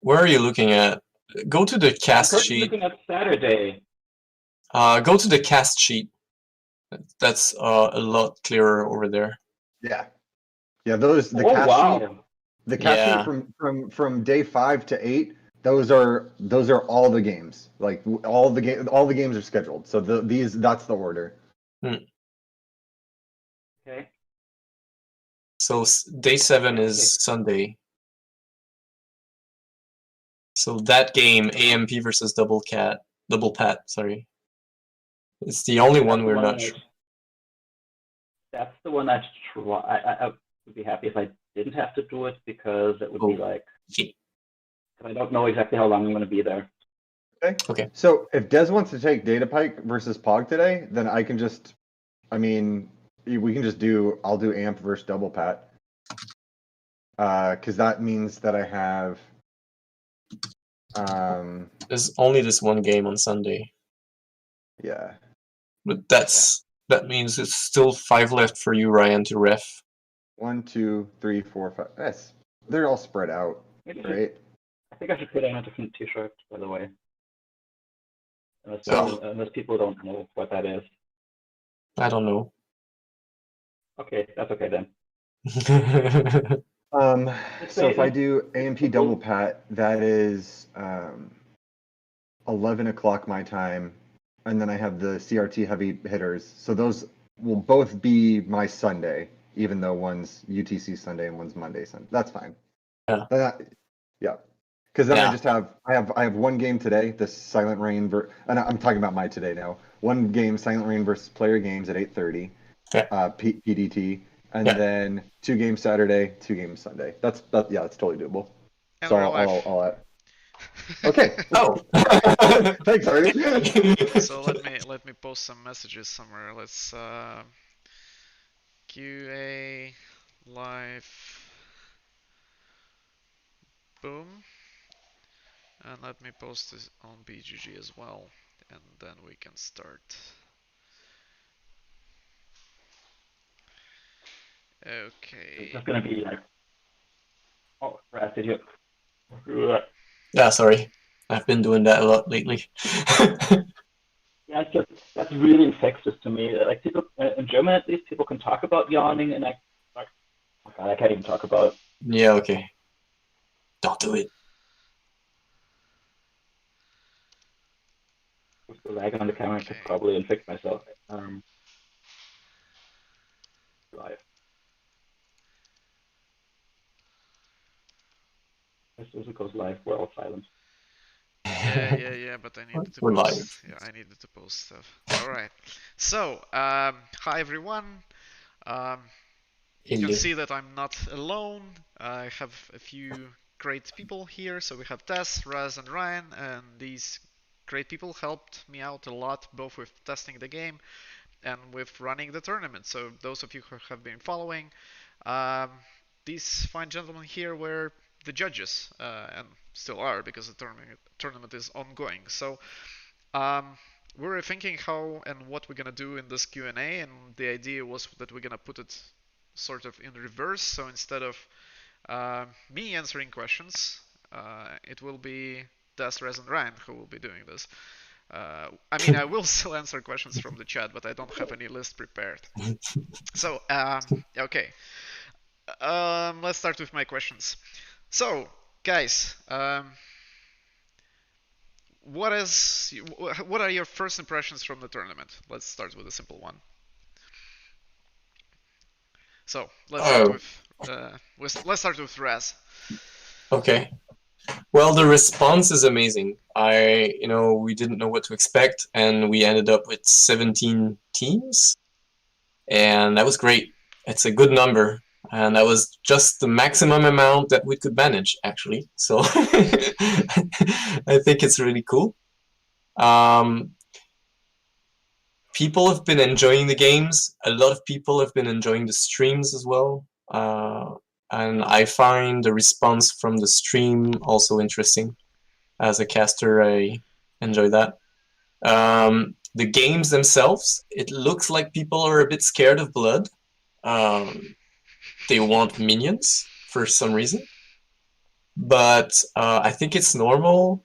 Where are you looking at? Go to the I'm cast currently sheet. looking at Saturday. Go to the cast sheet. That's a lot clearer over there. Yeah. Yeah, the Oh cast sheet, wow! the cast sheet Yeah. from day 5 to 8, those are all the games. Like all the games are scheduled. So that's the order. Okay. So day 7 Okay. is Sunday. So that game, AMP versus Double Pat, sorry. It's the only That's one the we're one not I'd- sure. That's the one I'd try. I would be happy if I didn't have to do it because it would be like Yeah. I don't know exactly how long I'm going to be there. Okay. So if Des wants to take Data Pike versus Pog today, then I can just, I mean, we can just I'll do AMP versus Double Pat. Because that means that I have. There's only this one game on Sunday. Yeah. But that means it's still 5 left for you, Ryan, to ref. 1, 2, 3, 4, 5. Yes, they're all spread out, right? I think I should put on a different T-shirt, by the way. Unless people don't know what that is. I don't know. Okay, that's okay then. So if I do AMP Double Pat, that is 11 o'clock my time, and then I have the CRT heavy hitters. So those will both be my Sunday, even though one's UTC Sunday and one's Monday Sunday. That's fine. Yeah. Yeah. Because then I just have one game today, the Silent Rain and I'm talking about my today now. One game, Silent Rain versus Player Games at 8:30, PDT, and then 2 games Saturday, 2 games Sunday. That's totally doable. And so we're I'll add. Okay. Oh. Thanks, Artie. So let me post some messages somewhere. Let's QA live. Boom. And let me post this on BGG as well, and then we can start. Okay. It's just gonna be like, oh, Raz, did you? Yeah, sorry. I've been doing that a lot lately. Yeah, that's really infectious to me. Like people in German, at least, people can talk about yawning, and like, oh God, I can't even talk about it. Yeah, okay. Don't do it. With the lag on the camera, I could probably infect myself. Live. As soon as it goes live, we're all silent. Yeah, but I needed to We're post. live. Yeah, I needed to post stuff. All right. So, hi everyone. You can see that I'm not alone. I have a few great people here. So we have Tess, Raz, and Ryan, and these great people helped me out a lot, both with testing the game and with running the tournament. So those of you who have been following, these fine gentlemen here were the judges, and still are because the tournament is ongoing. So we were thinking how and what we're gonna do in this Q&A, and the idea was that we're gonna put it sort of in reverse. So instead of me answering questions, it will be Des, Rez, and Ryan who will be doing this. I mean, I will still answer questions from the chat, but I don't have any list prepared. So, okay. Let's start with my questions. So, guys, what are your first impressions from the tournament? Let's start with a simple one. So, let's start with Raz. Okay. Well, the response is amazing. We didn't know what to expect, and we ended up with 17 teams, and that was great. It's a good number, and that was just the maximum amount that we could manage, actually. So I think it's really cool. People have been enjoying the games. A lot of people have been enjoying the streams as well. And I find the response from the stream also interesting. As a caster, I enjoy that. The games themselves, it looks like people are a bit scared of blood. They want minions for some reason. but I think it's normal.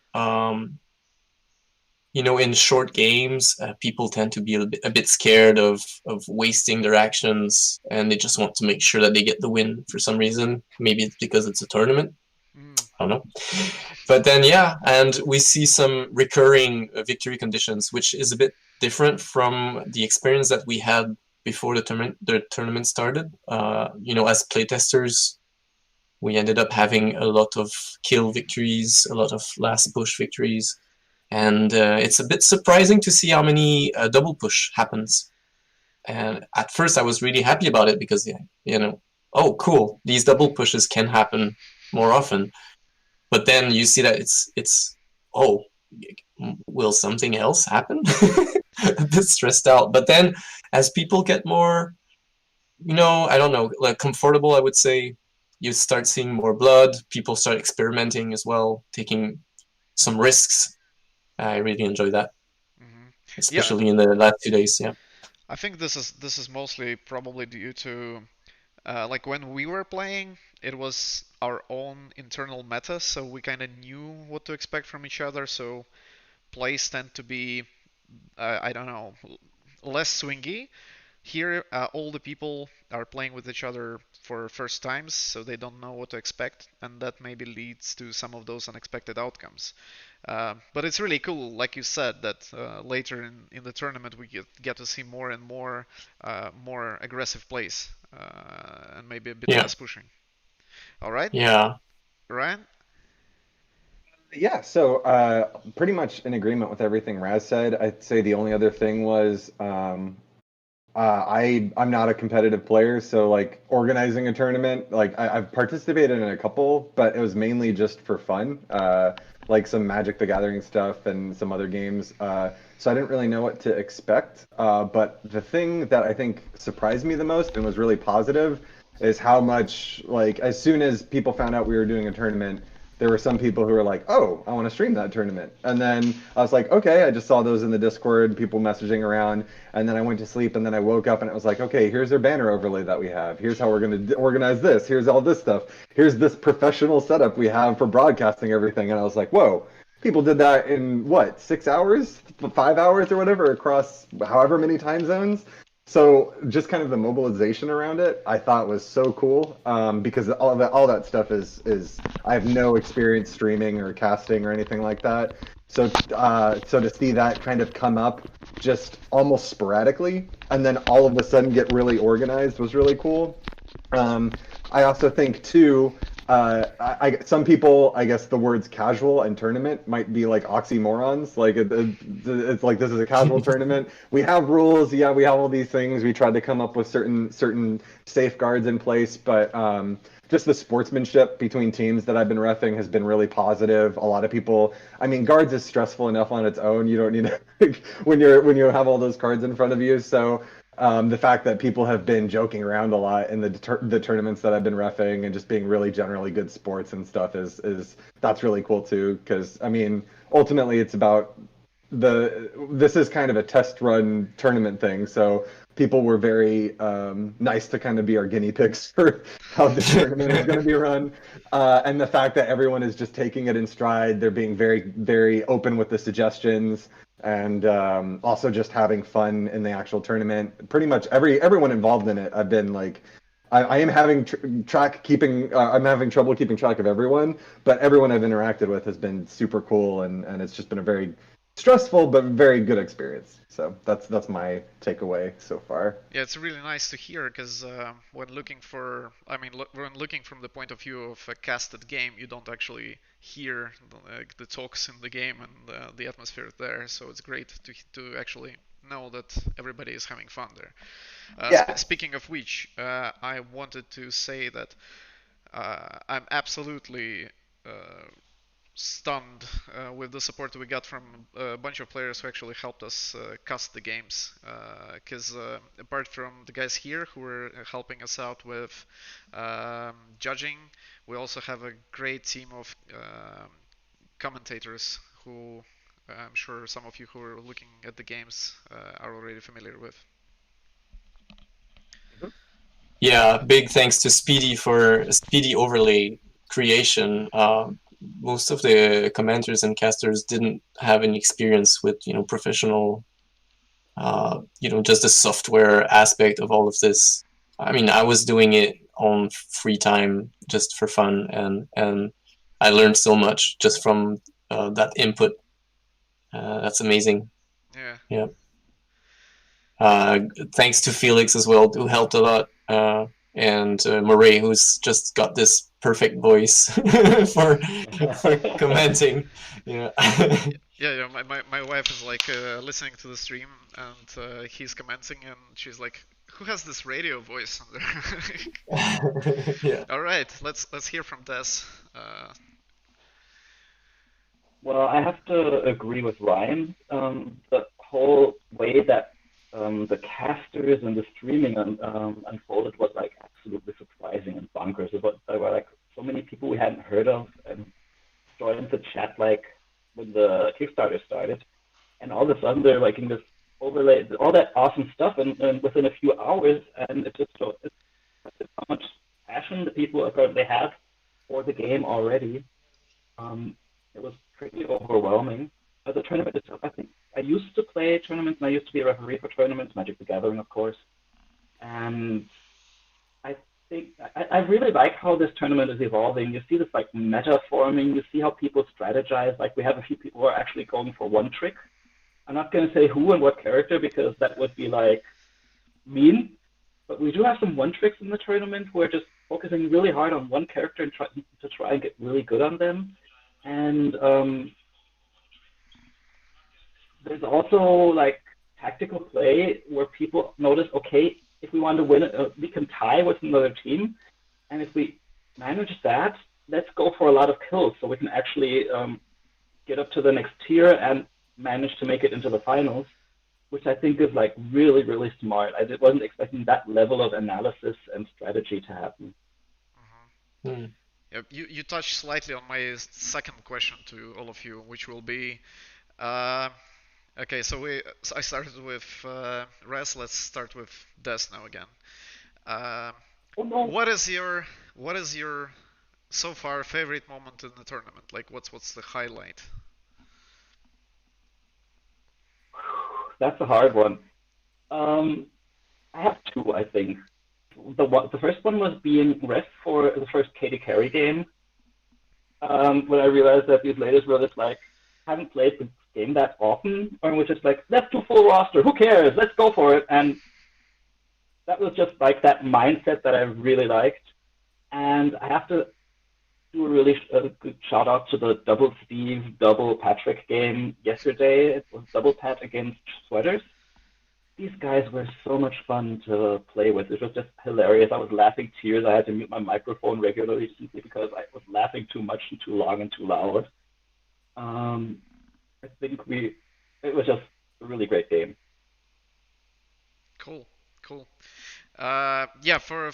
In short games, people tend to be a bit scared of wasting their actions, and they just want to make sure that they get the win for some reason. Maybe it's because it's a tournament. Mm. I don't know. But then, yeah, and we see some recurring victory conditions, which is a bit different from the experience that we had before the tournament started. As playtesters, we ended up having a lot of kill victories, a lot of last push victories, and it's a bit surprising to see how many double push happens. And at first, I was really happy about it because, oh, cool, these double pushes can happen more often. But then you see that it's oh, will something else happen? A bit stressed out. But then as people get more, I don't know, like comfortable, I would say, you start seeing more blood. People start experimenting as well, taking some risks. I really enjoy that, Hmm. Yeah, especially in the last 2 days. Yeah. I think this is mostly probably due to like when we were playing, it was our own internal meta, so we kind of knew what to expect from each other. So plays tend to be, I don't know, less swingy. Here, all the people are playing with each other for first times, so they don't know what to expect, and that maybe leads to some of those unexpected outcomes. But it's really cool, like you said, that later in the tournament we get to see more and more aggressive plays, and maybe a bit Yeah. less pushing. All right, Yeah. Ryan? Yeah, so pretty much in agreement with everything Raz said. I'd say the only other thing was I'm not a competitive player, so like organizing a tournament, like I've participated in a couple, but it was mainly just for fun, like some Magic the Gathering stuff and some other games. So I didn't really know what to expect. But the thing that I think surprised me the most and was really positive is how much, like, as soon as people found out we were doing a tournament, there were some people who were like, "Oh, I want to stream that tournament." And then I was like, "Okay," I just saw those in the Discord, people messaging around, and then I went to sleep, and then I woke up, and it was like, "Okay, here's our banner overlay that we have. Here's how we're going to organize this. Here's all this stuff. Here's this professional setup we have for broadcasting everything." And I was like, "Whoa." People did that in what, 6 hours, 5 hours, or whatever, across however many time zones. So just kind of the mobilization around it, I thought was so cool, because all that stuff is I have no experience streaming or casting or anything like that. So to see that kind of come up just almost sporadically, and then all of a sudden get really organized was really cool. Um, I also think too, some people, I guess the words casual and tournament might be like oxymorons. Like it's like this is a casual tournament. We have rules, yeah, we have all these things. We tried to come up with certain safeguards in place, but just the sportsmanship between teams that I've been reffing has been really positive. A lot of people, I mean, guards is stressful enough on its own. You don't need to when you have all those cards in front of you. So the fact that people have been joking around a lot in the tournaments that I've been reffing and just being really generally good sports and stuff is that's really cool too. Because I mean, ultimately, it's about this is kind of a test run tournament thing, so people were very nice to kind of be our guinea pigs for how the tournament is going to be run, and the fact that everyone is just taking it in stride. They're being very very open with the suggestions, and also just having fun in the actual tournament. Pretty much everyone involved in it, I've been like, I am having I'm having trouble keeping track of everyone, but everyone I've interacted with has been super cool, and it's just been a very stressful but very good experience. So that's my takeaway so far. Yeah, it's really nice to hear because when looking for, I mean, when looking from the point of view of a casted game, you don't actually hear the talks in the game and the atmosphere there. So it's great to actually know that everybody is having fun there. Yeah. Speaking of which, I wanted to say that I'm absolutely stunned with the support we got from a bunch of players who actually helped us cast the games. Because apart from the guys here who were helping us out with judging, we also have a great team of commentators who I'm sure some of you who are looking at the games are already familiar with. Yeah, big thanks to Speedy for Speedy Overlay. creation, most of the commenters and casters didn't have any experience with professional, just the software aspect of all of this. I mean, I was doing it on free time just for fun, and I learned so much just from that input. That's amazing. Yeah. Yeah. Thanks to Felix as well, who helped a lot, and Murray, who's just got this perfect voice for commenting. Yeah. Yeah, my wife is like listening to the stream and he's commenting and she's like, "Who has this radio voice?" Yeah. All right, let's hear from Des. Well, I have to agree with Ryan. The whole way that the casters and the streaming unfolded was like absolutely surprising and bonkers. There were like so many people we hadn't heard of and joined the chat like when the Kickstarter started, and all of a sudden they're like in this overlay, all that awesome stuff, and within a few hours, and it just shows how much passion the people apparently have for the game already. It was pretty overwhelming. The tournament itself, I think I used to play tournaments, and I used to be a referee for tournaments, Magic the Gathering, of course. And I think I really like how this tournament is evolving. You see this like meta forming. You see how people strategize. Like we have a few people who are actually going for one trick. I'm not going to say who and what character because that would be like mean. But we do have some one tricks in the tournament who are just focusing really hard on one character and try and get really good on them. And there's also like tactical play where people notice, okay, if we want to win, we can tie with another team, and if we manage that, let's go for a lot of kills so we can actually get up to the next tier and manage to make it into the finals, which I think is like really, really smart. I wasn't expecting that level of analysis and strategy to happen. Mm-hmm. Yep, you touched slightly on my second question to all of you, which will be, okay, so I started with Res. Let's start with Des now again. Oh no! What is your so far favorite moment in the tournament? Like, what's the highlight? That's a hard one. I have two, I think. The first one was being ref for the first Katie Carey game. When I realized that these ladies were just like haven't played the game that often, and was just like, let's do full roster. Who cares? Let's go for it. And that was just like that mindset that I really liked. And I have to do a really good shout out to the double Steve, double Patrick game yesterday. It was double Pat against Sweaters. These guys were so much fun to play with. It was just hilarious. I was laughing tears. I had to mute my microphone regularly simply because I was laughing too much and too long and too loud. I think it was just a really great game. Cool. Yeah, for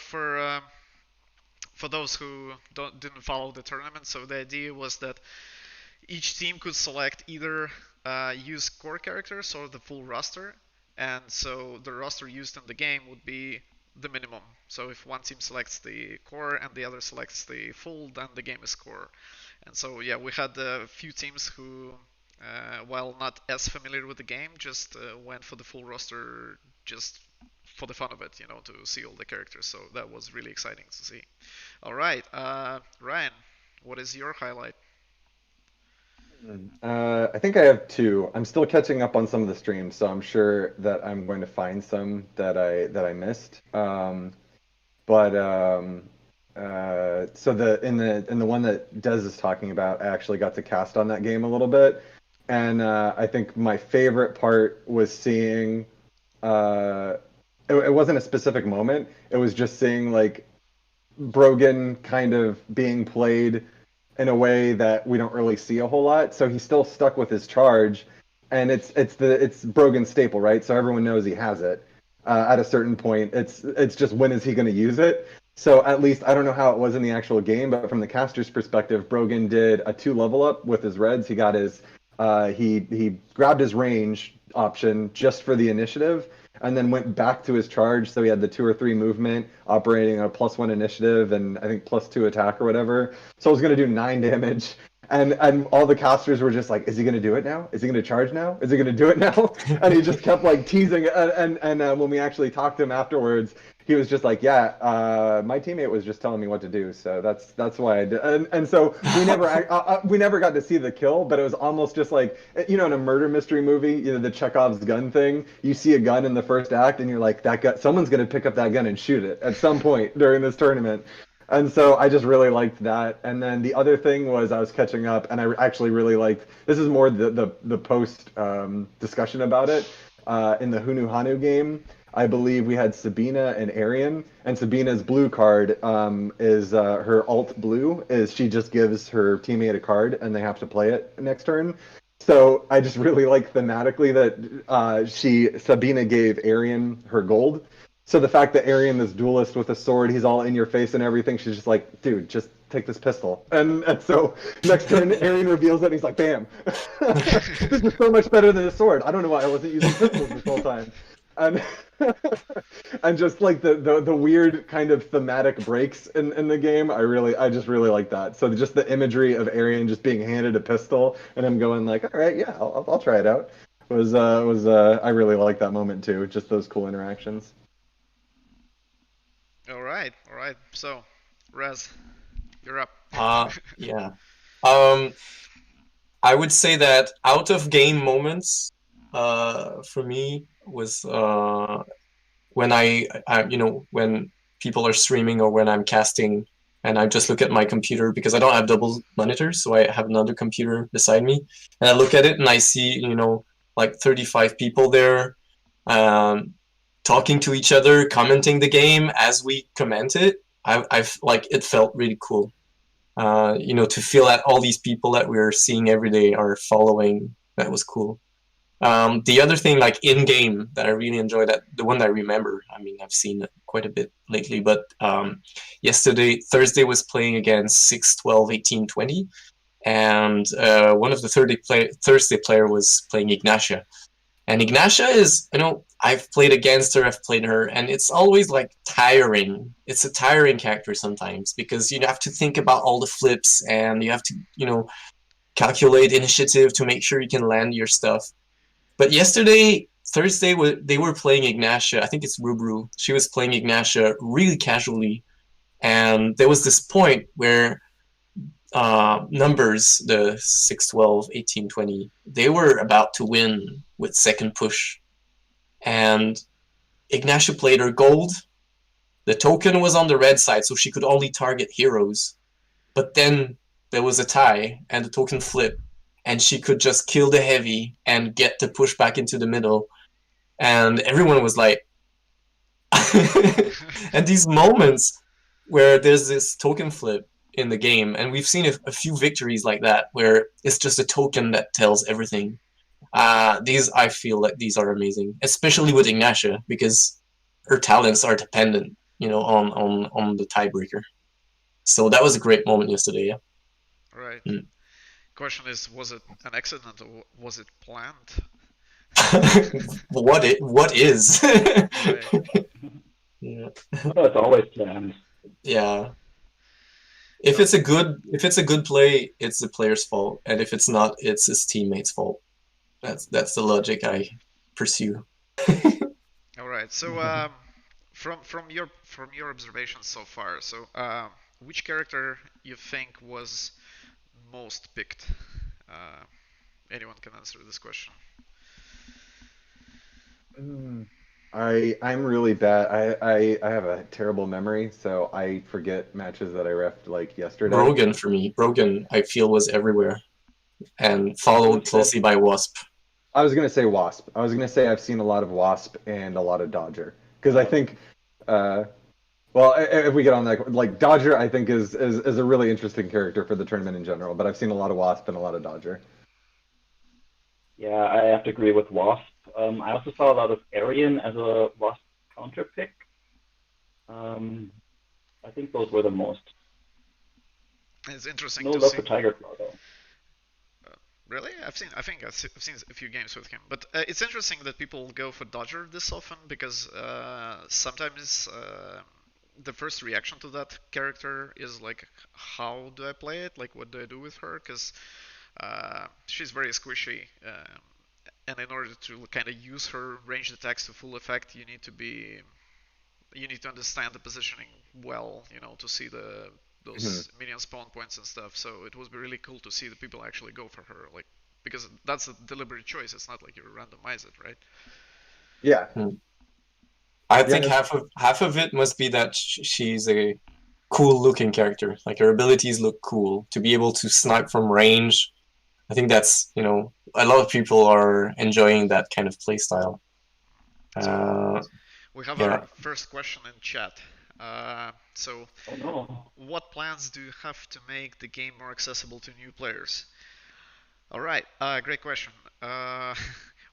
those who didn't follow the tournament, so the idea was that each team could select either use core characters or the full roster, and so the roster used in the game would be the minimum. So if one team selects the core and the other selects the full, then the game is core. And so yeah, we had a few teams who, while not as familiar with the game, just went for the full roster just for the fun of it, to see all the characters. So that was really exciting to see. All right, Ryan, what is your highlight? I think I have two. I'm still catching up on some of the streams, so I'm sure that I'm going to find some that I missed. So in the one that Des is talking about, I actually got to cast on that game a little bit, and I think my favorite part was seeing. It wasn't a specific moment. It was just seeing like Brogan kind of being played in a way that we don't really see a whole lot. So he's still stuck with his charge, and it's Brogan's staple, right? So everyone knows he has it. At a certain point, it's just when is he going to use it? So at least I don't know how it was in the actual game, but from the caster's perspective, Brogan did a 2 level up with his reds. He got his he grabbed his range option just for the initiative, and then went back to his charge. So he had the 2 or 3 movement, operating a +1 initiative and I think +2 attack or whatever. So I was gonna do 9 damage. And all the casters were just like, is he gonna do it now? Is he gonna charge now? Is he gonna do it now? And he just kept like teasing. And when we actually talked to him afterwards, he was just like, yeah, my teammate was just telling me what to do, so that's why I did. And so we never got to see the kill, but it was almost just like, in a murder mystery movie, the Chekhov's gun thing. You see a gun in the first act, and you're like, that gun, someone's gonna pick up that gun and shoot it at some point during this tournament. And so I just really liked that. And then the other thing was I was catching up, and I actually really liked. This is more the post discussion about it in the Hunu Hanu game. I believe we had Sabina and Arian, and Sabina's blue card is her alt blue is she just gives her teammate a card and they have to play it next turn. So I just really like thematically that Sabina gave Arian her gold. So the fact that Arian, this duelist with a sword, he's all in your face and everything, she's just like, dude, just take this pistol. And so next turn, Arian reveals it and he's like, bam. This is so much better than a sword. I don't know why I wasn't using pistols this whole time. And and just like the weird kind of thematic breaks in the game, I just really like that. So just the imagery of Arian just being handed a pistol and him going like, all right, yeah, I'll try it out. Was I really like that moment too. Just those cool interactions. All right, all right. So, Raz, you're up. Yeah. Um, I would say that out of game moments, for me was when when people are streaming or when I'm casting and I just look at my computer because I don't have double monitors, so I have another computer beside me, and I look at it and I see, like 35 people there, um, talking to each other, commenting the game as we comment it. I've like it felt really cool. To feel that all these people that we're seeing every day are following. That was cool. The other thing, like in game, that I really enjoyed, that the one that I remember. I mean, I've seen it quite a bit lately, but Thursday was playing against 6, 12, 18, 20, and one of the Thursday player was playing Ignatia. And Ignatia is, I've played against her, I've played her, and it's always like tiring. It's a tiring character sometimes because you have to think about all the flips and you have to, calculate initiative to make sure you can land your stuff. But Thursday, they were playing Ignatia. I think it's Rubru. She was playing Ignatia really casually. And there was this point where numbers, the 6, 12, 18, 20, they were about to win with second push. And Ignatia played her gold. The token was on the red side, so she could only target heroes. But then there was a tie, and the token flipped, and she could just kill the heavy and get the push back into the middle. And everyone was like, and these moments where there's this token flip in the game, and we've seen a few victories like that where it's just a token that tells everything. I feel like these are amazing, especially with Ignatia, because her talents are dependent, on the tiebreaker. So that was a great moment yesterday. Yeah. Right. Mm. Question is, was it an accident or was it planned? What is? Right. Yeah. No, it's always planned. Yeah. If it's a good play, it's the player's fault, and if it's not, it's his teammate's fault. That's the logic I pursue. All right. So, from your observations so far, so which character you think was most picked? Uh, Anyone can answer this question. I'm really bad. I have a terrible memory, so I forget matches that I refed like yesterday. Brogan for me. Brogan, I feel, was everywhere and followed closely by Wasp. I was gonna say Wasp. I was gonna say I've seen a lot of Wasp and a lot of Dodger because I think, well, if we get on that, like Dodger, I think is a really interesting character for the tournament in general. But I've seen a lot of Wasp and a lot of Dodger. Yeah, I have to agree with Wolff. I also saw a lot of Arian as a Wasp counter pick. Um, I think those were the most. It's interesting No to love see. for Tiger Claw though. Really? I've seen a few games with him, but it's interesting that people go for Dodger this often because sometimes the first reaction to that character is like, how do I play it? Like, what do I do with her? Because she's very squishy, and in order to kind of use her ranged attacks to full effect, you need to understand the positioning well, to see Mhm. those minion spawn points and stuff. So it would be really cool to see the people actually go for her, like because that's a deliberate choice. It's not like you randomize it, right? Yeah. Hmm. I Yeah. think No. half of it must be that she's a cool looking character. Like her abilities look cool. To be able to snipe from range, I think that's, a lot of people are enjoying that kind of playstyle. So Uh, we have our yeah. first question in chat. So Oh no. what plans do you have to make the game more accessible to new players? All right, great question. Uh,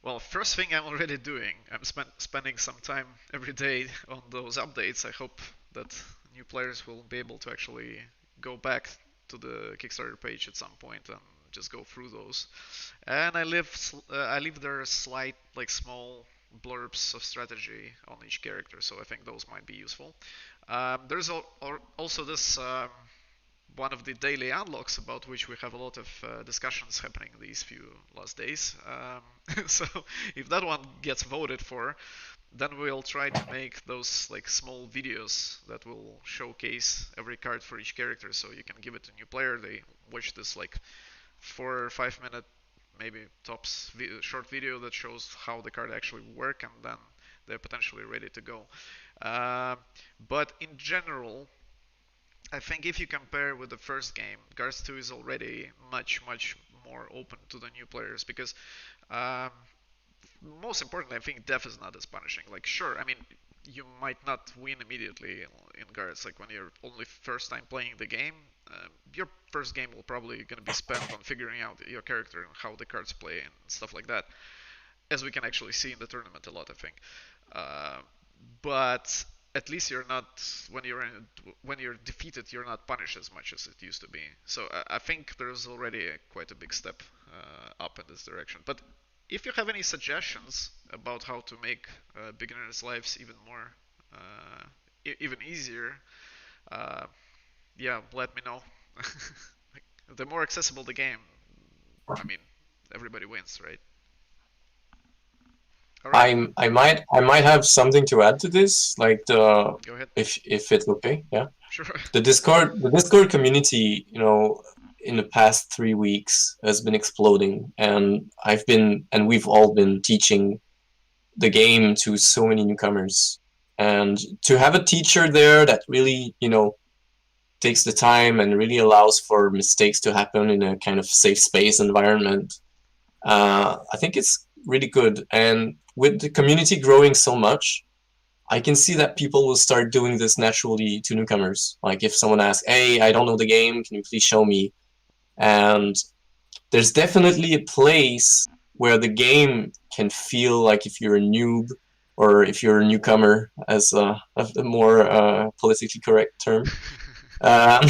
well, first thing I'm already doing, I'm spending some time every day on those updates. I hope that new players will be able to actually go back to the Kickstarter page at some point and just go through those. And I leave there slight, like small blurbs of strategy on each character, so I think those might be useful. There's also this one of the daily unlocks about which we have a lot of discussions happening these few last days. So if that one gets voted for, then we'll try to make those like small videos that will showcase every card for each character, so you can give it to a new player. They watch this like 4 or 5 minute, maybe tops short video that shows how the card actually work, and then they're potentially ready to go. Uh, but in general, I think if you compare with the first game, Guards 2 is already much more open to the new players because um, most importantly, I think death is not as punishing. Like, sure, I mean, you might not win immediately in Guards. Like when you're only first time playing the game, your first game will probably gonna be spent on figuring out your character and how the cards play and stuff like that, as we can actually see in the tournament a lot, I think. Uh, but at least you're not when you're defeated, you're not punished as much as it used to be. So I think there's already quite a big step up in this direction. But if you have any suggestions about how to make beginners' lives even more even easier, uh, yeah, let me know. The more accessible the game, I mean, everybody wins, right? All right, I might have something to add to this, like go ahead. if it's okay, yeah. Sure. The Discord community, in the past 3 weeks has been exploding, and we've all been teaching the game to so many newcomers, and to have a teacher there that really, takes the time and really allows for mistakes to happen in a kind of safe space environment. I think it's really good, and with the community growing so much, I can see that people will start doing this naturally to newcomers. Like if someone asks, "Hey, I don't know the game. Can you please show me?" And there's definitely a place where the game can feel like if you're a noob or if you're a newcomer, as a more politically correct term. Um,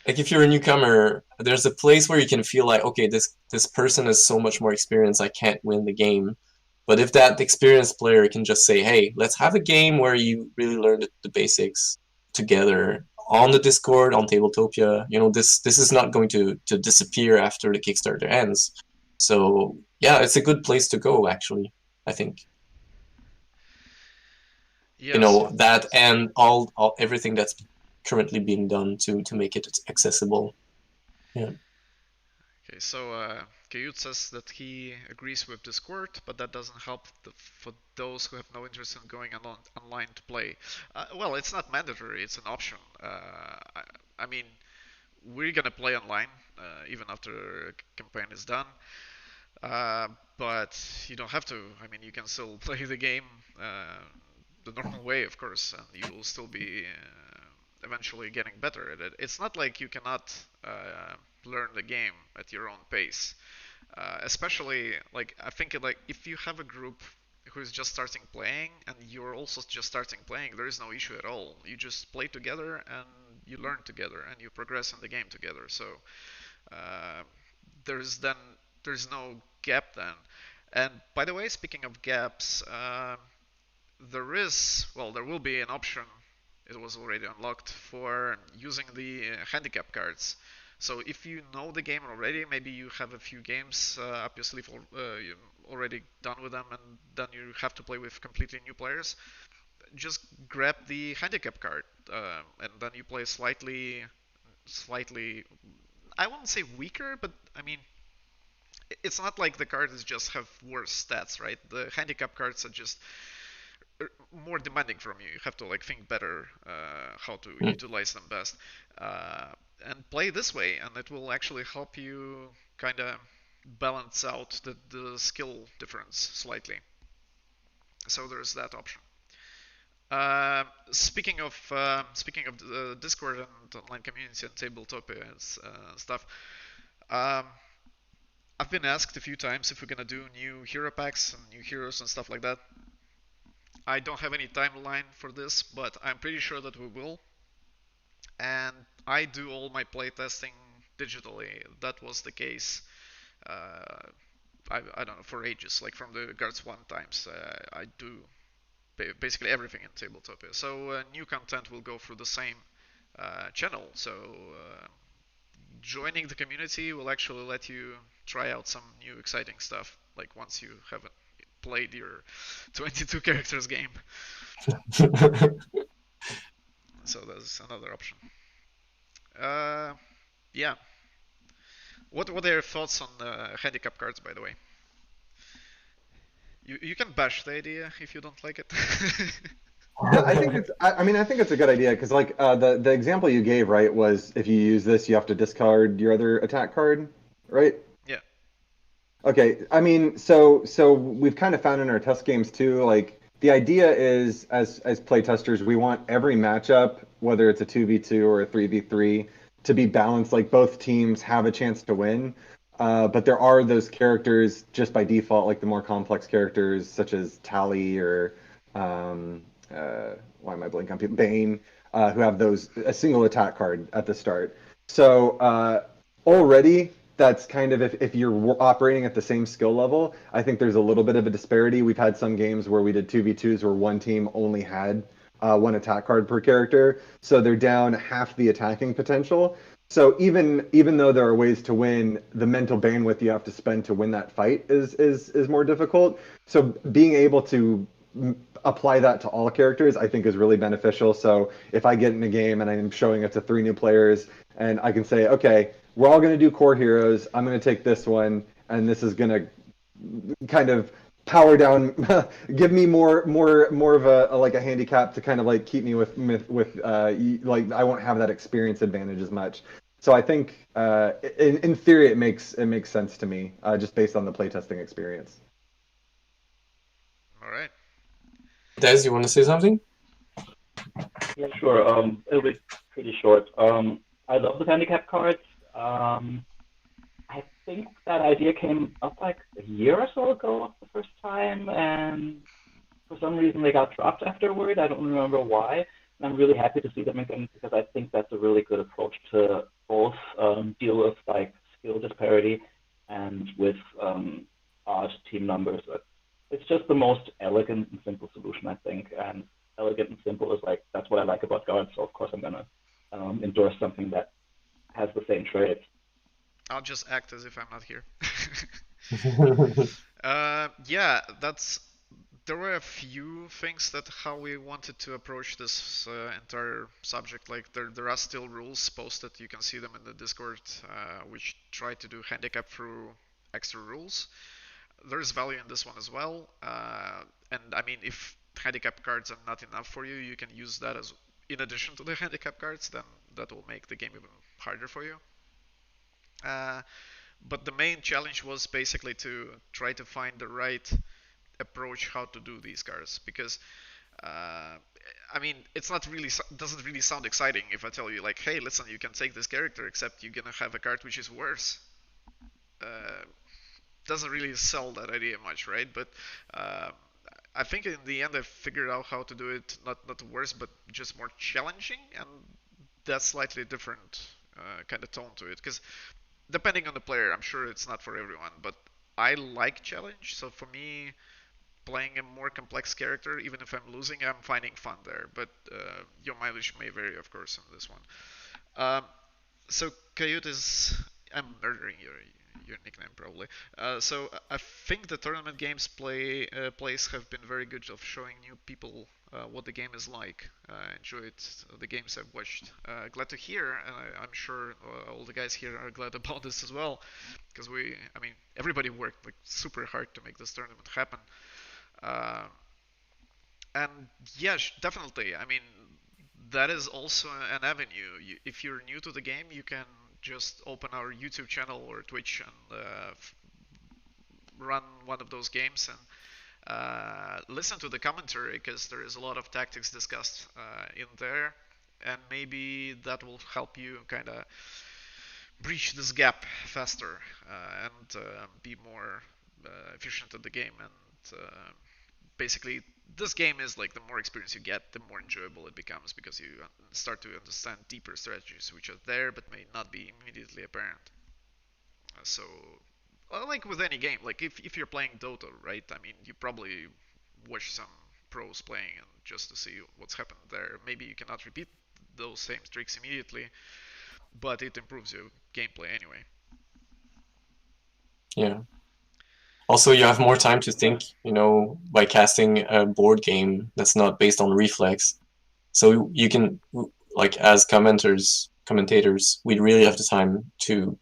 like if you're a newcomer, there's a place where you can feel like, okay, this person has so much more experience, I can't win the game. But if that experienced player can just say, hey, let's have a game where you really learn the basics together on the Discord, on Tabletopia, this is not going to disappear after the Kickstarter ends. So yeah, it's a good place to go, actually, I think. Yes. That and all everything that's currently being done to make it accessible. Yeah. Okay, so Kayut says that he agrees with Discord, but that doesn't help for those who have no interest in going online to play. Well, it's not mandatory; it's an option. I mean, we're gonna play online even after campaign is done. But you don't have to. I mean, you can still play the game the normal way, of course, and you will still be eventually getting better at it. It's not like you cannot learn the game at your own pace. Especially, like I think, like if you have a group who is just starting playing and you're also just starting playing, there is no issue at all. You just play together and you learn together and you progress in the game together. So uh, there's then there's no gap then. And by the way, speaking of gaps, there will be an option. It was already unlocked for using the handicap cards. So if you know the game already, maybe you have a few games up your sleeve already done with them, and then you have to play with completely new players. Just grab the handicap card, and then you play slightly. I wouldn't say weaker, but I mean, it's not like the cards just have worse stats, right? The handicap cards are just more demanding from you. You have to like think better how to utilize them best, uh, and play this way, and it will actually help you kind of balance out the skill difference slightly. So there's that option. Speaking of the Discord and online community and tabletop and stuff, um, I've been asked a few times if we're gonna do new hero packs and new heroes and stuff like that. I don't have any timeline for this, but I'm pretty sure that we will. And I do all my playtesting digitally. That was the case. Uh, I don't know, for ages, like from the Guards 1 times. I do basically everything in Tabletopia. So new content will go through the same channel. So joining the community will actually let you try out some new exciting stuff. Like once you haven't played your 22 characters game. So that's another option. Yeah. What are your thoughts on handicap cards, by the way? You can bash the idea if you don't like it. I think it's. I mean, I think it's a good idea because, like, the example you gave, right, was if you use this, you have to discard your other attack card, right? Yeah. Okay. I mean, so we've kind of found in our test games too, like the idea is as play testers, we want every matchup, whether it's a 2v2 or a 3v3, to be balanced. Like both teams have a chance to win. But there are those characters just by default, like the more complex characters such as Tally or um, why am I blanking on people? Bane, who have those a single attack card at the start. So already that's kind of if you're operating at the same skill level, I think there's a little bit of a disparity. We've had some games where we did 2v2s where one team only had one attack card per character, so they're down half the attacking potential. So even though there are ways to win, the mental bandwidth you have to spend to win that fight is more difficult. So being able to apply that to all characters, I think is really beneficial. So if I get in a game and I'm showing it to three new players, and I can say, okay, we're all going to do core heroes. I'm going to take this one, and this is going to kind of power down, give me more of a like a handicap to kind of like keep me with like I won't have that experience advantage as much. So I think in theory it makes sense to me just based on the playtesting experience. All right. Des, you want to say something? Yeah, sure. It'll be pretty short. I love the handicap cards. I think that idea came up like a year or so ago the first time, and for some reason they got dropped afterward. I don't remember why. And I'm really happy to see them again because I think that's a really good approach to both deal with like skill disparity and with odd team numbers. But it's just the most elegant and simple solution, I think. And elegant and simple is like that's what I like about guards. So of course I'm gonna endorse something that has the same traits. I'll just act as if I'm not here. Yeah, that's. There were a few things that how we wanted to approach this entire subject. Like there are still rules posted. You can see them in the Discord, which try to do handicap through extra rules. There's value in this one as well. And I mean, if handicap cards are not enough for you, you can use that as in addition to the handicap cards. Then that will make the game even harder for you. Uh, but the main challenge was basically to try to find the right approach how to do these cards because I mean it's not really doesn't really sound exciting if I tell you like hey listen you can take this character except you're gonna have a card which is worse. uh, doesn't really sell that idea much, right? But uh, I think in the end I figured out how to do it not worse but just more challenging, and that's slightly different kind of tone to it because depending on the player, I'm sure it's not for everyone, but I like challenge. So for me, playing a more complex character, even if I'm losing, I'm finding fun there. But your mileage may vary, of course, on this one. Um, so Coyote is. I'm murdering your nickname probably. So I think the tournament games plays have been very good of showing new people what the game is like. I enjoyed the games I've watched. Glad to hear, and I'm sure all the guys here are glad about this as well, because I mean, everybody worked like super hard to make this tournament happen. Uh, and yeah, definitely. I mean, that is also an avenue. If you're new to the game, you can just open our YouTube channel or Twitch and run one of those games and listen to the commentary, because there is a lot of tactics discussed in there, and maybe that will help you kind of breach this gap faster and be more efficient at the game. And basically, this game is like the more experience you get, the more enjoyable it becomes, because you start to understand deeper strategies which are there but may not be immediately apparent. So, like with any game, like if you're playing Dota, right? I mean, you probably watch some pros playing and just to see what's happened there. Maybe you cannot repeat those same tricks immediately, but it improves your gameplay anyway. Yeah. Also, you have more time to think, by casting a board game that's not based on reflex. So you can, like, as commentators, we really have the time to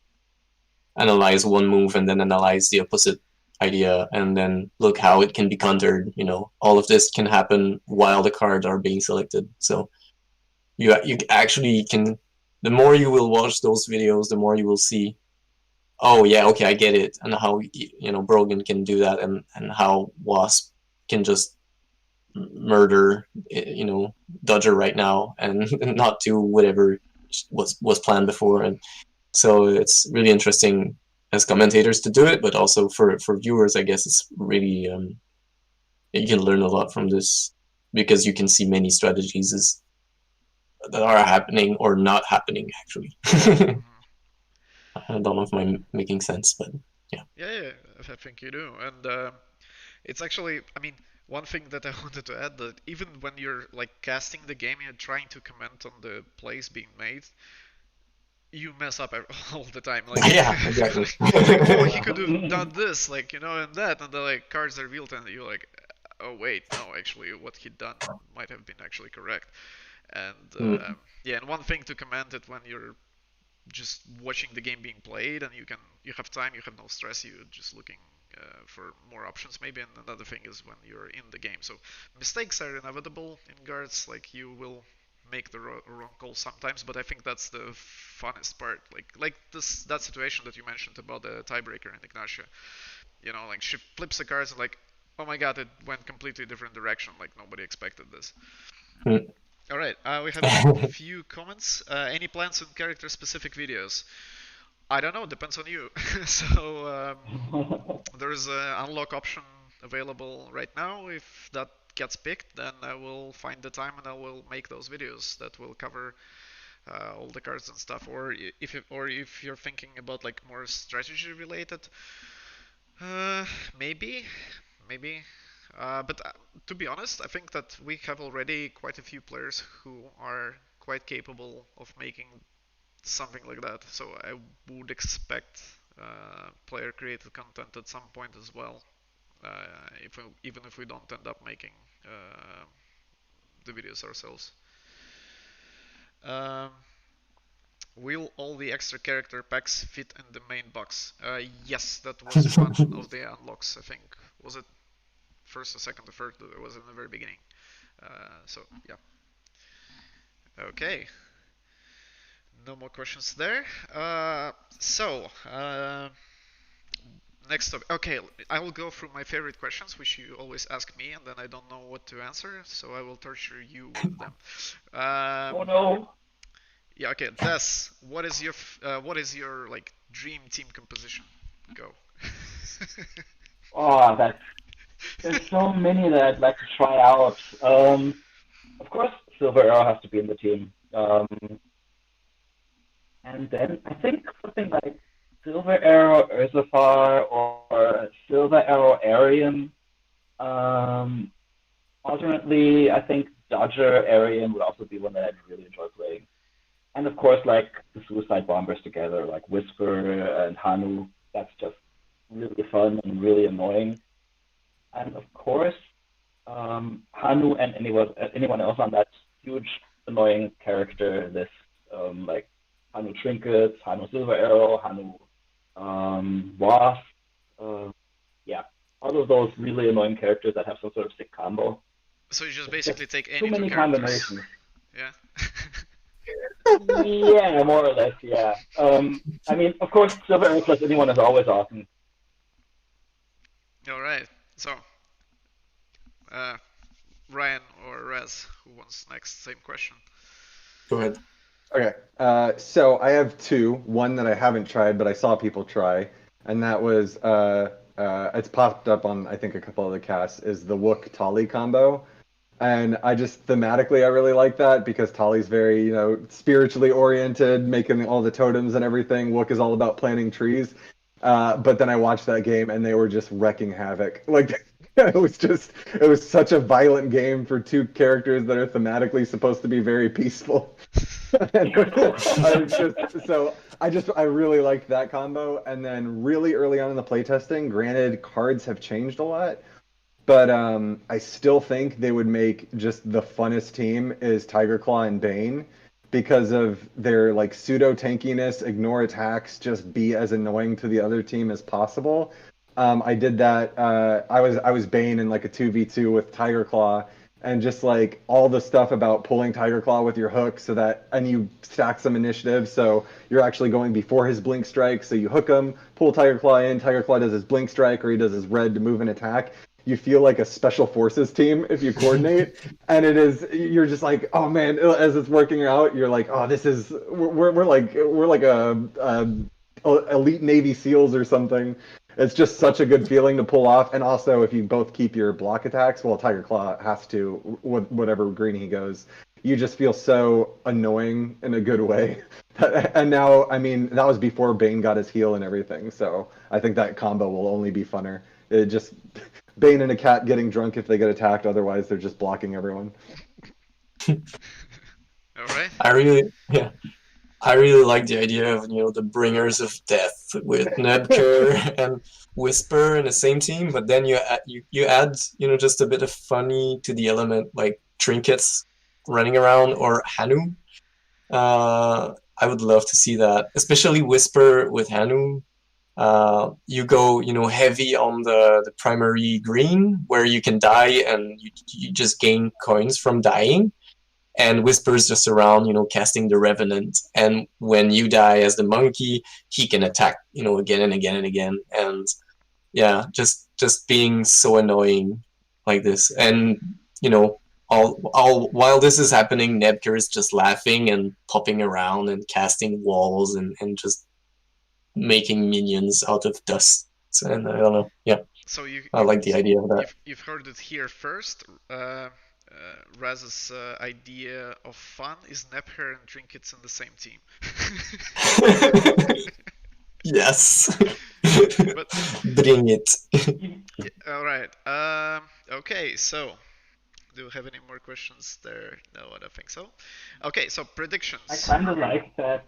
analyze one move and then analyze the opposite idea and then look how it can be countered. All of this can happen while the cards are being selected. So you actually can. The more you will watch those videos, the more you will see, oh yeah, okay, I get it, and how Brogan can do that, and how Wasp can just murder Dodger right now and not do whatever was planned before. And so it's really interesting as commentators to do it, but also for viewers, I guess it's really you can learn a lot from this, because you can see many strategies that are happening or not happening actually. Mm-hmm. I don't know if I'm making sense, but yeah. Yeah, I think you do. And it's actually, I mean, one thing that I wanted to add, that even when you're like casting the game and trying to comment on the plays being made, you mess up all the time. Like, Yeah, exactly. like, oh, he could have done this, like, and that, and the like cards are revealed, and you're like, oh wait, no, actually, what he done might have been actually correct. And Mm. yeah, and one thing to comment it when you're just watching the game being played, and you have time, you have no stress, you're just looking for more options maybe. And another thing is when you're in the game, so mistakes are inevitable in guards, like you will make the wrong call sometimes, but I think that's the funnest part, like that situation that you mentioned about the tiebreaker in Ignatia. Like she flips the cards and like, oh my god, it went completely different direction, like nobody expected this. Mm. All right, we have a few comments. Any plans on character-specific videos? I don't know. Depends on you. So there's an unlock option available right now. If that gets picked, then I will find the time and I will make those videos that will cover all the cards and stuff. Or if you're thinking about like more strategy related, uh, maybe, maybe. But to be honest, I think that we have already quite a few players who are quite capable of making something like that. So I would expect player created content at some point as well. Even if we don't end up making the videos ourselves. Um, will all the extra character packs fit in the main box? Yes, that was one of the unlocks. I think, was it first or second or third? It was in the very beginning. So yeah. Okay. No more questions there. Next up. Okay, I will go through my favorite questions, which you always ask me, and then I don't know what to answer, so I will torture you with them. Oh no. Yeah. Okay. Des, what is your like dream team composition? Go. Oh, there's so many that I'd like to try out. Of course, Silver Arrow has to be in the team. And then I think something like Silver Arrow Urzifar or Silver Arrow Arian. Um, Alternately, I think Dodger Arian would also be one that I'd really enjoy playing. And of course, like the Suicide Bombers together, like Whisper and Hanu. That's just really fun and really annoying. And of course, Hanu and anyone else on that huge annoying character list, like Hanu Trinkets, Hanu Silver Arrow, Hanu Wolff, yeah, all of those really annoying characters that have some sort of sick combo. So you just It's just basically take too any two many characters. combinations. Yeah. Yeah, more or less, yeah. I mean, of course, Silver Arrow plus anyone is always awesome. All right. So, uh, Ryan or Rez, who wants next? Same question. Go ahead. Okay, so I have two. One that I haven't tried, but I saw people try, and that was it's popped up on I think a couple of the casts. Is the Wook Tali combo, and I just thematically I really like that because Tali's very spiritually oriented, making all the totems and everything. Wook is all about planting trees. But then I watched that game and they were just wrecking havoc. Like it was such a violent game for two characters that are thematically supposed to be very peaceful. I really liked that combo. And then really early on in the playtesting, granted cards have changed a lot, but I still think they would make just the funnest team is Tiger Claw and Bane because of their like pseudo tankiness, ignore attacks, just be as annoying to the other team as possible. I did that. I was Bane in like a 2v2 with Tiger Claw, and just like all the stuff about pulling Tiger Claw with your hook so that and you stack some initiative, so you're actually going before his blink strike. So you hook him, pull Tiger Claw in. Tiger Claw does his blink strike or he does his red to move and attack. You feel like a special forces team if you coordinate, and you're just like, oh man, as it's working out, you're like, oh, this is we're like a elite Navy SEALs or something. It's just such a good feeling to pull off. And also, if you both keep your block attacks, well, Tiger Claw has to, whatever green he goes, you just feel so annoying in a good way. And now, I mean, that was before Bane got his heal and everything. So I think that combo will only be funner. It just Bane and a cat getting drunk if they get attacked. Otherwise, they're just blocking everyone. All right. I really like the idea of the bringers of death with Nebker and Whisper in the same team, but then you add just a bit of funny to the element like trinkets running around or Hanu. I would love to see that, especially Whisper with Hanu. You go heavy on the primary green where you can die and you just gain coins from dying, and Whisper's just around, casting the Revenant. And when you die as the monkey, he can attack, again and again and again. And yeah, just being so annoying like this. And all while this is happening, Nebker is just laughing and popping around and casting walls and just making minions out of dust. And I don't know, yeah. So I like the idea of that. You've heard it here first. Raz's idea of fun is Nepher and Trinkets in the same team. Yes. But, bring it. Yeah, all right. Okay. So, do you have any more questions there? No, I don't think so. Okay. So predictions. I kind of like that.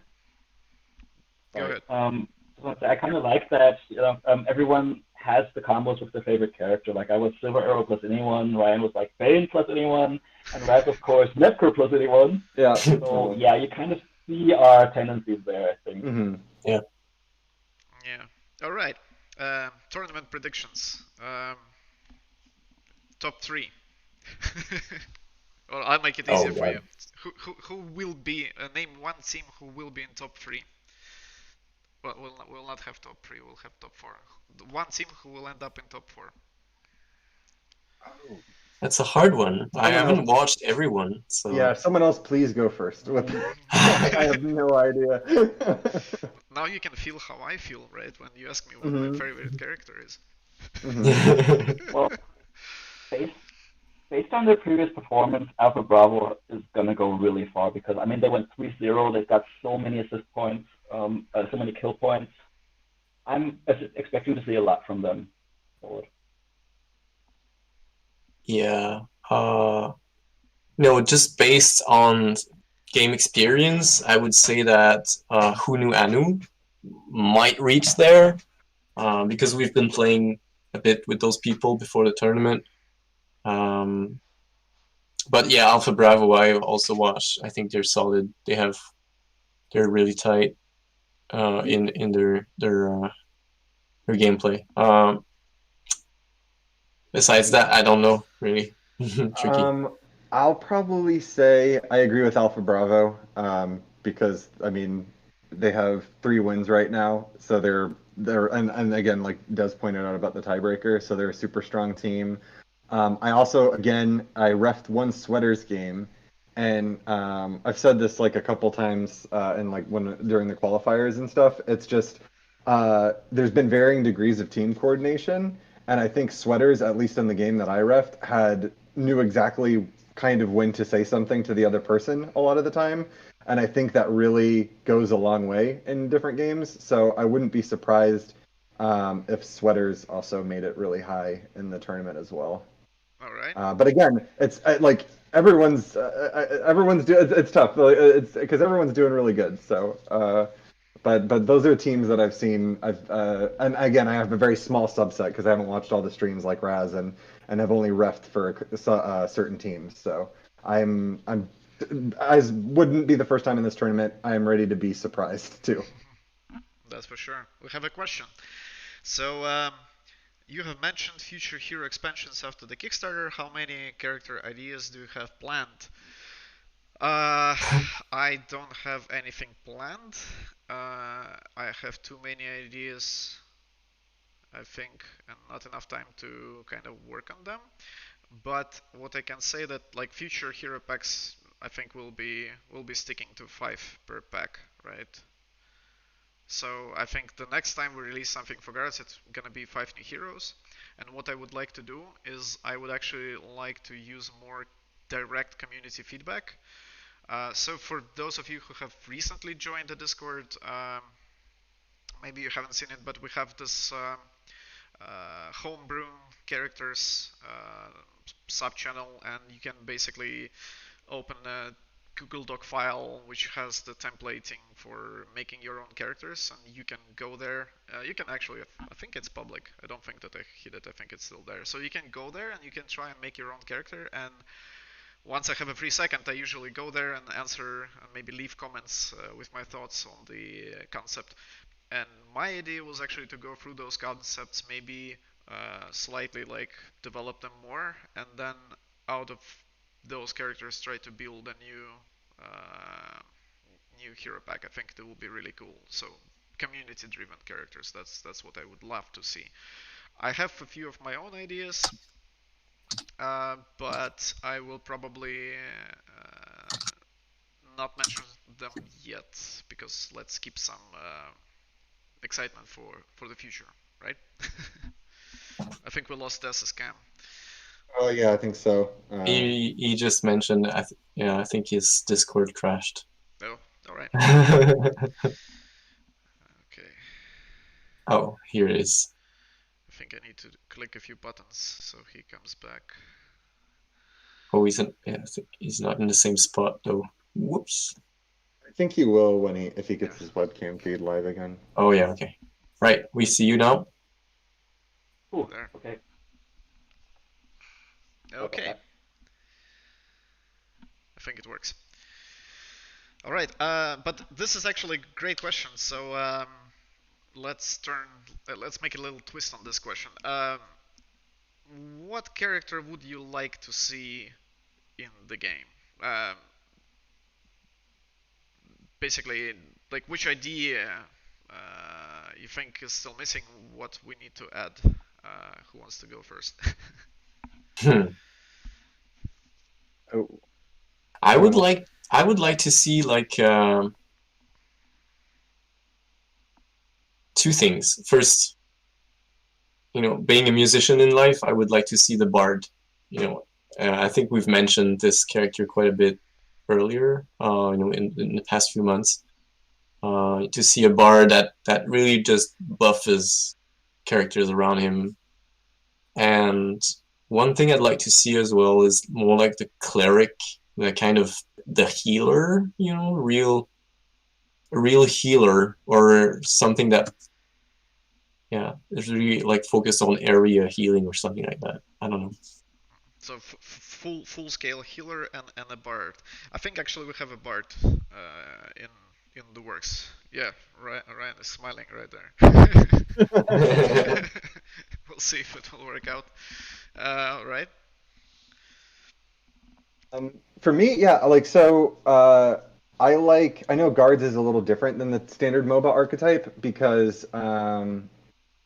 Go Sorry. ahead. I kind of like that. Everyone has the combos with their favorite character. Like I was Silver Arrow plus anyone. Ryan was like Bane plus anyone, and Raz of course Nepker plus anyone. Yeah. So yeah, you kind of see our tendencies there. I think. Mm-hmm. Yeah. Yeah. All right. Tournament predictions. Top 3. Well, I'll make it easier for you. Who will be? Name one team who will be in top 3. Well, we'll not have top 3. We'll have top 4. One team who will end up in top 4. That's a hard one. I haven't watched everyone. So yeah, someone else please go first. I have no idea. Now you can feel how I feel, right? When you ask me what my favorite character is. Well, based on their previous performance, Alpha Bravo is gonna go really far because I mean they went 3-0. They've got so many assist points, so many kill points. I'm expecting to see a lot from them forward. Yeah. No, just based on game experience, I would say that Hunu Anu might reach there because we've been playing a bit with those people before the tournament. But yeah, Alpha Bravo I also watched. I think they're solid. They're really tight in their gameplay. Besides that, I don't know really. Tricky. I'll probably say I agree with Alpha Bravo, because I mean they have 3 wins right now, so they're and again, like Des pointed out about the tiebreaker, so they're a super strong team. I also, again, I refed one Sweaters game, and I've said this like a couple times in like when during the qualifiers and stuff. It's just there's been varying degrees of team coordination, and I think Sweaters, at least in the game that I refed, knew exactly kind of when to say something to the other person a lot of the time. And I think that really goes a long way in different games. So I wouldn't be surprised if Sweaters also made it really high in the tournament as well. All right. But again, it's like everyone's it's tough. It's because everyone's doing really good. So, but those are teams that I've seen. And again, I have a very small subset because I haven't watched all the streams like Raz and have only refed for certain teams. So I'm I wouldn't be the first time in this tournament. I am ready to be surprised too. That's for sure. We have a question. So, you have mentioned future hero expansions after the Kickstarter. How many character ideas do you have planned? I don't have anything planned. I have too many ideas, I think, and not enough time to kind of work on them. But what I can say that like future hero packs, I think will be sticking to 5 per pack, right? So I think the next time we release something for Garrett, it's gonna be 5 new heroes. And what I would like to do is I would actually like to use more direct community feedback. So for those of you who have recently joined the Discord, maybe you haven't seen it, but we have this homebrew characters sub-channel, and you can basically open a Google Doc file which has the templating for making your own characters, and you can go there. You can actually, I think it's public. I don't think that I hid it. I think it's still there. So you can go there and you can try and make your own character. And once I have a free second, I usually go there and answer and maybe leave comments with my thoughts on the concept. And my idea was actually to go through those concepts, maybe slightly like develop them more, and then out of those characters try to build a new hero pack. I think that would be really cool. So community-driven characters. That's what I would love to see. I have a few of my own ideas, but I will probably not mention them yet because let's keep some excitement for the future, right? I think we lost Des scam. Oh yeah, I think so. He just mentioned. Yeah, I think his Discord crashed. Oh, all right. Okay. Oh, here it is. I think I need to click a few buttons so he comes back. Oh, yeah, I think he's not in the same spot though. Whoops. I think he will if he gets his webcam feed live again. Oh yeah, okay. Right, we see you now. Ooh, There. okay. Okay. I think it works. All right, but this is actually a great question. So let's make a little twist on this question. What character would you like to see in the game? Basically, like which idea you think is still missing? What we need to add? Who wants to go first? Oh. I would like to see like two things. First, being a musician in life, I would like to see the bard. I think we've mentioned this character quite a bit earlier, in the past few months. to see a bard that really just buffs characters around him. And one thing I'd like to see as well is more like the cleric, the kind of the healer, you know, real healer, or something that, yeah, is really like focused on area healing or something like that. I don't know. So full scale healer and a bard. I think actually we have a bard in the works. Yeah, Ryan is smiling right there. We'll see if it will work out. Right? For me, yeah, I know guards is a little different than the standard MOBA archetype because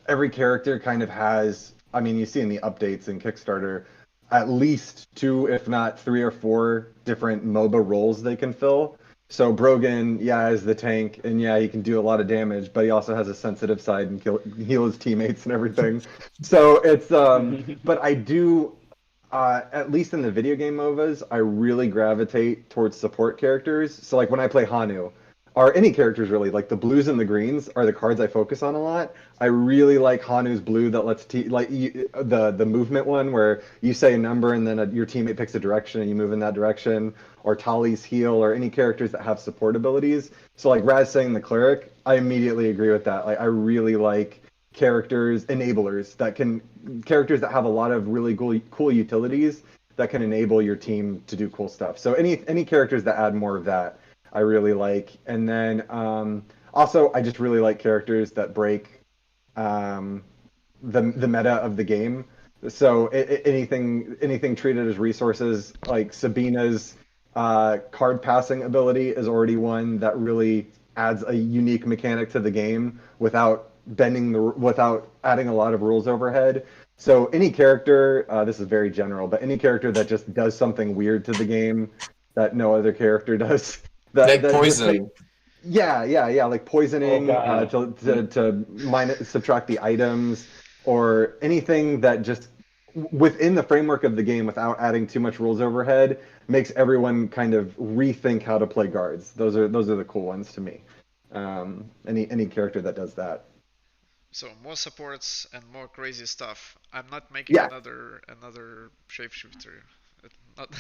every character kind of has, I mean, you see in the updates in Kickstarter, at least two, if not three or four different MOBA roles they can fill. So Brogan, yeah, is the tank, and yeah, he can do a lot of damage, but he also has a sensitive side and heal his teammates and everything. So it's, but I do, at least in the video game MOBAs, I really gravitate towards support characters. So like when I play Hanu, or any characters really, like the blues and the greens are the cards I focus on a lot. I really like Hanu's blue that lets the movement one where you say a number and then your teammate picks a direction and you move in that direction, or Tali's heal, or any characters that have support abilities. So like Raz saying the cleric, I immediately agree with that. Like I really like characters enablers that can characters that have a lot of really cool utilities that can enable your team to do cool stuff. So any characters that add more of that I really like. And then also, I just really like characters that break the meta of the game. So anything treated as resources, like Sabina's card passing ability, is already one that really adds a unique mechanic to the game without adding a lot of rules overhead. So any character, this is very general, but any character that just does something weird to the game that no other character does, Like that just poison. yeah, like poisoning God. to subtract the items, or anything that just within the framework of the game without adding too much rules overhead makes everyone kind of rethink how to play guards. Those are the cool ones to me. Any character that does that. So more supports and more crazy stuff. I'm not making Yeah. another shapeshifter.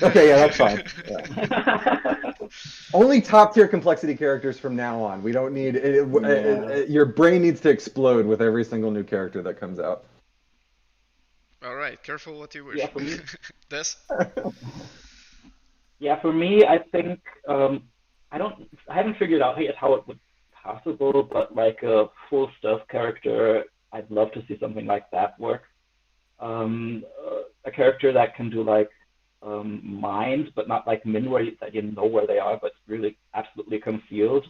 Okay, yeah, that's fine. Yeah. Only top tier complexity characters from now on. We don't need your brain needs to explode with every single new character that comes out. All right, careful what you wish. Yeah, for me. Des? Yeah, for me, I think I haven't figured out yet how it would be possible, but like a full stealth character, I'd love to see something like that work. A character that can do like mind, but not like min where that you know where they are, but really absolutely concealed.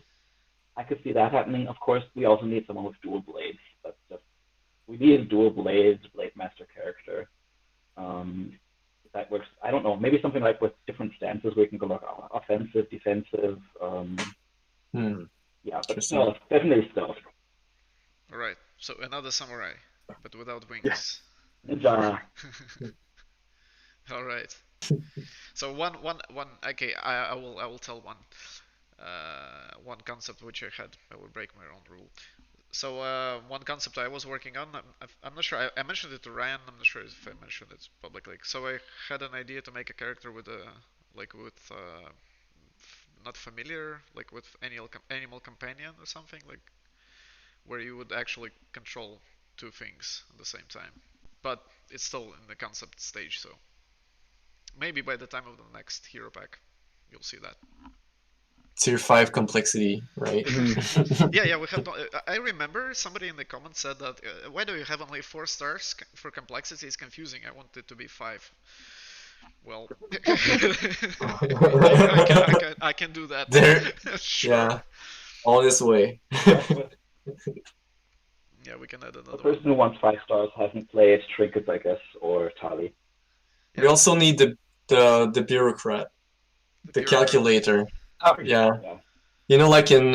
I could see that happening. Of course, we also need someone with dual blades. That's just we need a dual blade master character. Um, that works. I don't know. Maybe something like with different stances where you can go like offensive, defensive. Yeah, but stealth, definitely stealth. All right. So another samurai, but without wings. Ninja. All right. So one. Okay, I will tell one concept which I had. I will break my own rule. So one concept I was working on, I'm not sure. I mentioned it to Ryan. I'm not sure if I mentioned it publicly. So I had an idea to make a character with not familiar, like with animal companion or something, like where you would actually control two things at the same time. But it's still in the concept stage, so maybe by the time of the next hero pack, you'll see that. Tier 5 complexity, right? Yeah, we have. I remember somebody in the comments said that why do you have only 4 stars for complexity? It's confusing. I want it to be 5. Well, I can do that. There, sure. yeah, all this way. Yeah, we can add another The person one. who wants 5 stars hasn't played Trinkets, I guess, or Tali. Yeah. We also need the bureaucrat, the calculator. Oh, yeah. You know, like in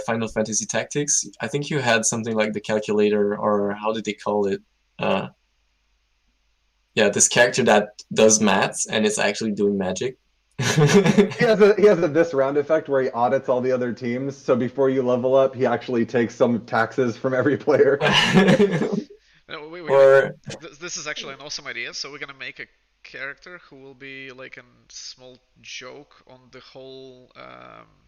Final Fantasy Tactics, I think you had something like the calculator, or how did they call it? Yeah, this character that does maths and it's actually doing magic. He has a this round effect where he audits all the other teams. So before you level up, he actually takes some taxes from every player. No, we're gonna. Or This is actually an awesome idea. So we're gonna make a character who will be like a small joke on the whole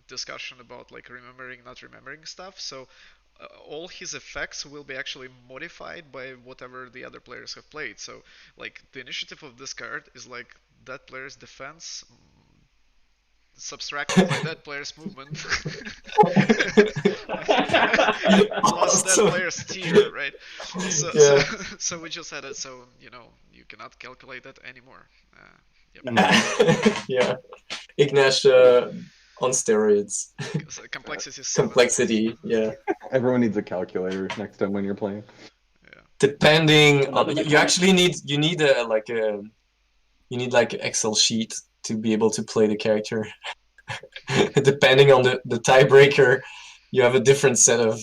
discussion about like remembering, not remembering stuff. So all his effects will be actually modified by whatever the other players have played. So like the initiative of this card is like that player's defense subtracted by that player's movement plus that awesome. player's tier, right? So so Yeah. so we just had it so you cannot calculate that anymore. Yep. Yeah. Ignash on steroids. So complexity is 7. Complexity, yeah. Everyone needs a calculator next time when you're playing. Yeah. Depending on Another you mechanic. actually need a you need like an Excel sheet to be able to play the character. Depending on the tiebreaker, you have a different set of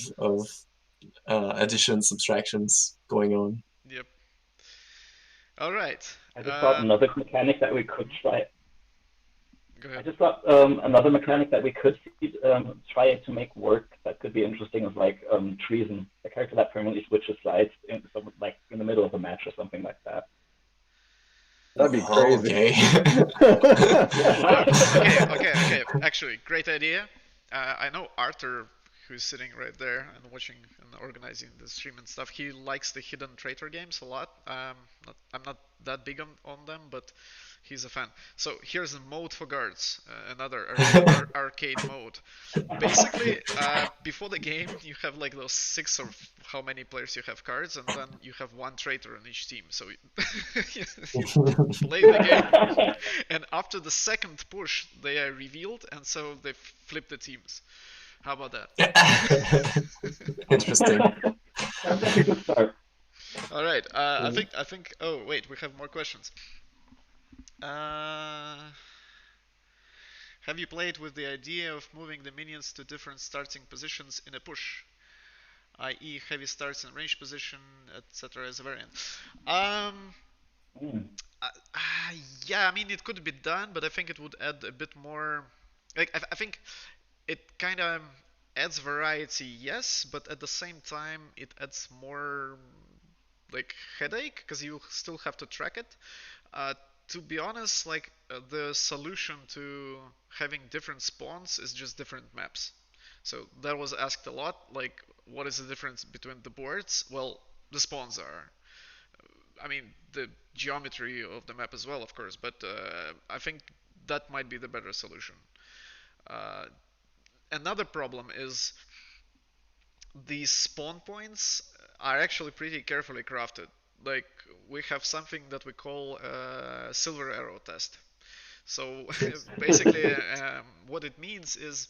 additions, subtractions going on. Yep. All right. I just thought another mechanic that we could Mhm. try. Go I ahead. just thought another mechanic that we could try to make work that could be interesting is like treason, a character that permanently switches sides in some, like in the middle of a match or something like that. That'd be Oh, crazy. okay. Okay. Actually, great idea. I know Arthur, who's sitting right there and watching and organizing the stream and stuff. He likes the hidden traitor games a lot. I'm not that big on them, but he's a fan. So here's a mode for guards, another arcade mode. Basically, before the game, you have like those 6 or how many players you have cards, and then you have one traitor on each team. So you play the game, and after the second push, they are revealed, and so they flip the teams. How about that? Interesting. That's a good start. All right. I think. Oh wait, we have more questions. Uh, have you played with the idea of moving the minions to different starting positions in a push, i.e., heavy starts in range position, etc. as a variant? Um, Mm. uh, yeah, I mean it could be done, but I think it would add a bit more. Like I think it kind of adds variety, yes, but at the same time it adds more like headache because you still have to track it. Uh, to be honest, like the solution to having different spawns is just different maps. So that was asked a lot. Like, what is the difference between the boards? Well, the spawns are. I mean, the geometry of the map as well, of course. But I think that might be the better solution. Uh, Another problem is these spawn points are actually pretty carefully crafted. Like we have something that we call a silver arrow test. So basically, what it means is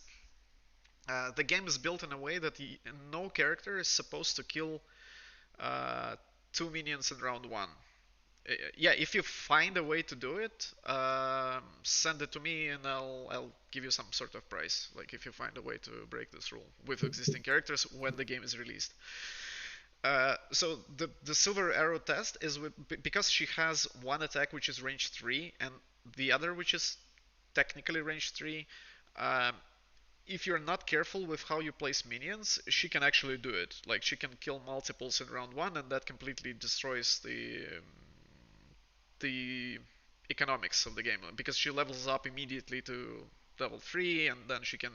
the game is built in a way that no character is supposed to kill uh, 2 minions in round one. Yeah, if you find a way to do it, send it to me and I'll give you some sort of price. Like if you find a way to break this rule with existing characters when the game is released. So the silver arrow test is because she has one attack which is range 3 and the other which is technically range 3. Um, if you're not careful with how you place minions, she can actually do it. Like she can kill multiples in round 1 and that completely destroys the economics of the game because she levels up immediately to level 3 and then she can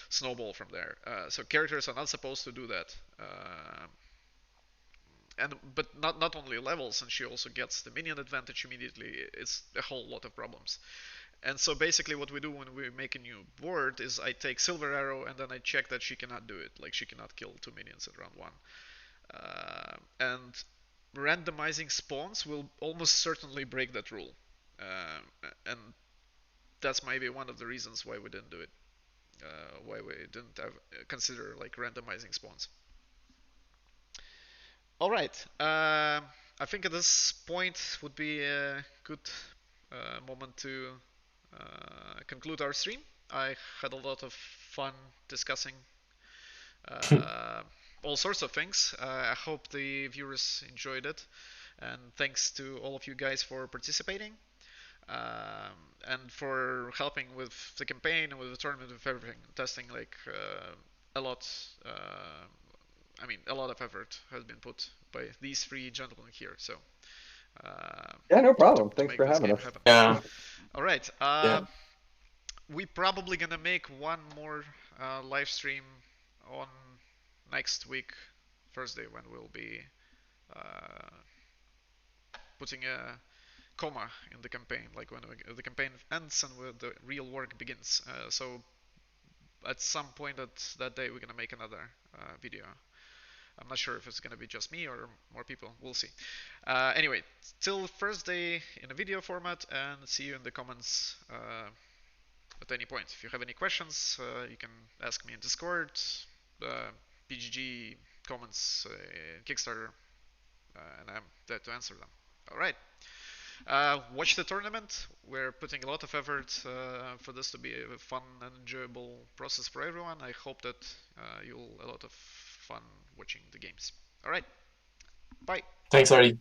snowball from there. So characters are not supposed to do that. But not only levels, and she also gets the minion advantage immediately. It's a whole lot of problems. And so basically what we do when we make a new board is I take Silver Arrow and then I check that she cannot do it. Like she cannot kill 2 minions in round 1. And randomizing spawns will almost certainly break that rule. And that's maybe one of the reasons why we didn't do it. Why we didn't consider like randomizing spawns. All right. I think at this point would be a good moment to conclude our stream. I had a lot of fun discussing uh, all sorts of things. I hope the viewers enjoyed it, and thanks to all of you guys for participating. And for helping with the campaign and with the tournament, with everything, testing like a lot. I mean, a lot of effort has been put by these three gentlemen here. So yeah, no problem. to Thanks make for this having game us. happen. Yeah. All right. Yeah. We probably gonna make one more live stream on next week, Thursday, when we'll be uh, putting a comma in the campaign, like when the campaign ends and when the real work begins. So at some point that day, we're gonna make another video. I'm not sure if it's gonna be just me or more people. We'll see. Anyway, till Thursday in a video format, and see you in the comments at any point. If you have any questions, you can ask me in Discord, PGG, comments, Kickstarter, and I'm there to answer them. All right. Watch the tournament. We're putting a lot of effort for this to be a fun and enjoyable process for everyone. I hope that you'll a lot of fun watching the games. All right. Bye. Thanks, Artie.